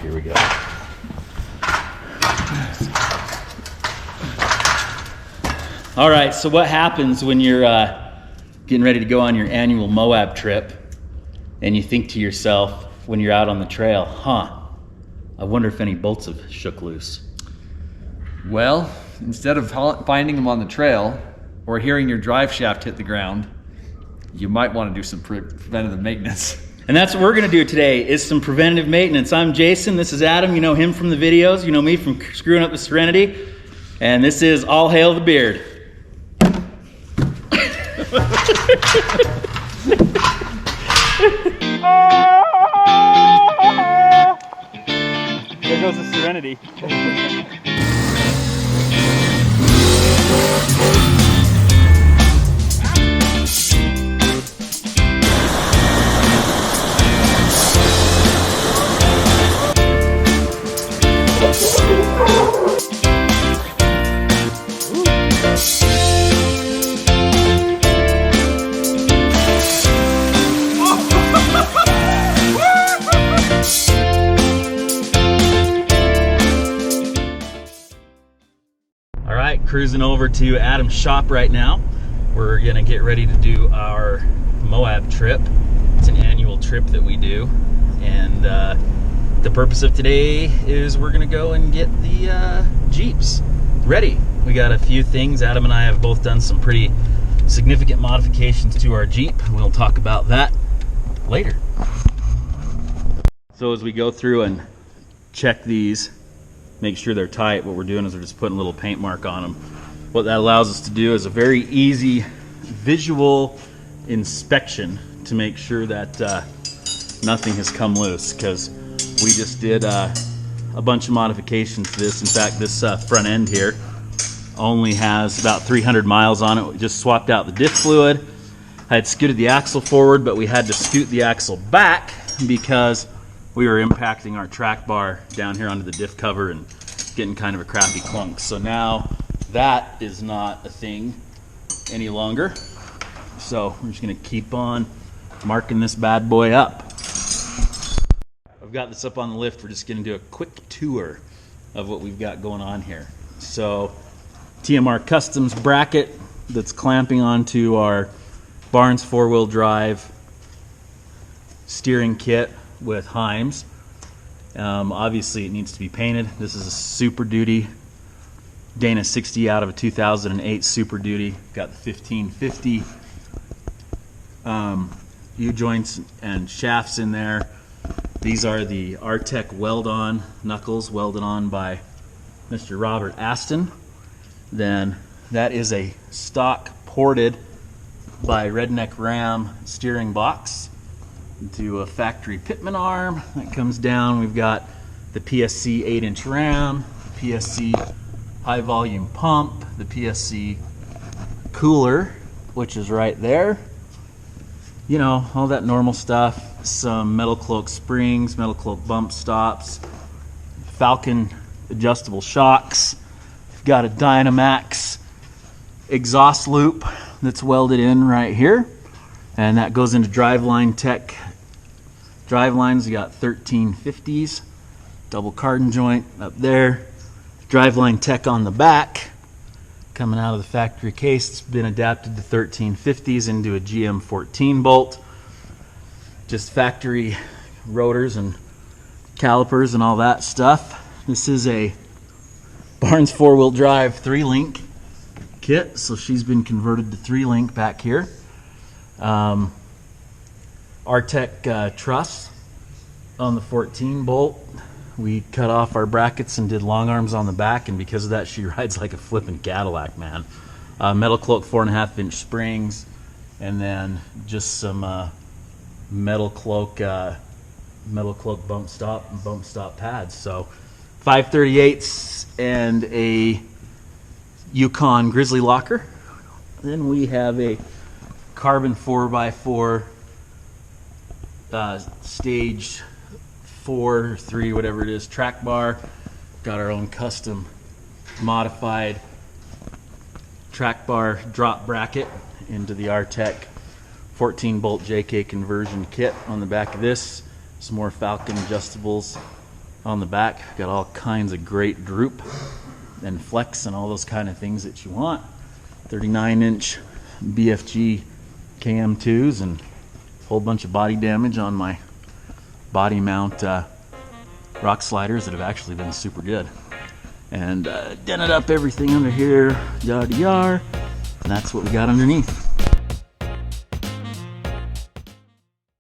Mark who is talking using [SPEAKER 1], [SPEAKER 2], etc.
[SPEAKER 1] Here we go. All right, so what happens when you're getting ready to go on your annual Moab trip and you think to yourself when you're out on the trail, I wonder if any bolts have shook loose?
[SPEAKER 2] Well, instead of finding them on the trail or hearing your drive shaft hit the ground, you might want to do some preventative maintenance.
[SPEAKER 1] And that's what we're going to do today, is some preventative maintenance. I'm Jason, this is Adam, you know him from the videos, you know me from Screwing Up the Serenity, and this is All Hail the Beard. There goes the Serenity. Cruising over to Adam's shop right now. We're gonna get ready to do our Moab trip. It's an annual trip that we do, and the purpose of today is we're gonna go and get the Jeeps ready. We got a few things. Adam and I have both done some pretty significant modifications to our Jeep. We'll talk about that later. So as we go through and check these, make sure they're tight, what we're doing is we're just putting a little paint mark on them. What that allows us to do is a very easy visual inspection to make sure that nothing has come loose, because we just did a bunch of modifications to this. In fact, this front end here only has about 300 miles on it. We just swapped out the diff fluid. I had scooted the axle forward, but we had to scoot the axle back because we were impacting our track bar down here onto the diff cover and getting kind of a crappy clunk. So now that is not a thing any longer. So we're just gonna keep on marking this bad boy up. I've got this up on the lift. We're just gonna do a quick tour of what we've got going on here. So TMR Customs bracket that's clamping onto our Barnes 4-wheel drive steering kit with Heims. Obviously it needs to be painted. This is a Super Duty Dana 60 out of a 2008 Super Duty. Got the 1550 U-joints and shafts in there. These are the Artec weld-on knuckles, welded on by Mr. Robert Aston. Then that is a stock ported by Redneck Ram steering box into a factory Pitman arm that comes down. We've got the PSC 8-inch ram, the PSC high volume pump, the PSC cooler, which is right there. You know, all that normal stuff. Some metal cloak springs, metal cloak bump stops, Falcon adjustable shocks. We've got a Dynamax exhaust loop that's welded in right here, and that goes into Driveline Tech drivelines. We got 1350s, double cardon joint up there. Driveline Tech on the back, coming out of the factory case. It's been adapted to 1350s into a GM 14 bolt. Just factory rotors and calipers and all that stuff. This is a Barnes 4-wheel drive 3-link kit, so she's been converted to 3-link back here. Artec truss on the 14 bolt. We cut off our brackets and did long arms on the back, and because of that she rides like a flippin' Cadillac, man. Metal cloak 4.5-inch springs, and then just some metal cloak bump stop pads. So 538s and a Yukon Grizzly locker. Then we have a carbon 4x4 stage 4 or 3, whatever it is, track bar. Got our own custom modified track bar drop bracket into the Artec 14 bolt JK conversion kit on the back of this. Some more Falcon adjustables On the back, got all kinds of great droop and flex and all those kind of things that you want. 39-inch BFG KM2s and a whole bunch of body damage on my body mount rock sliders that have actually been super good. And dented up everything under here, yada yada, and that's what we got underneath.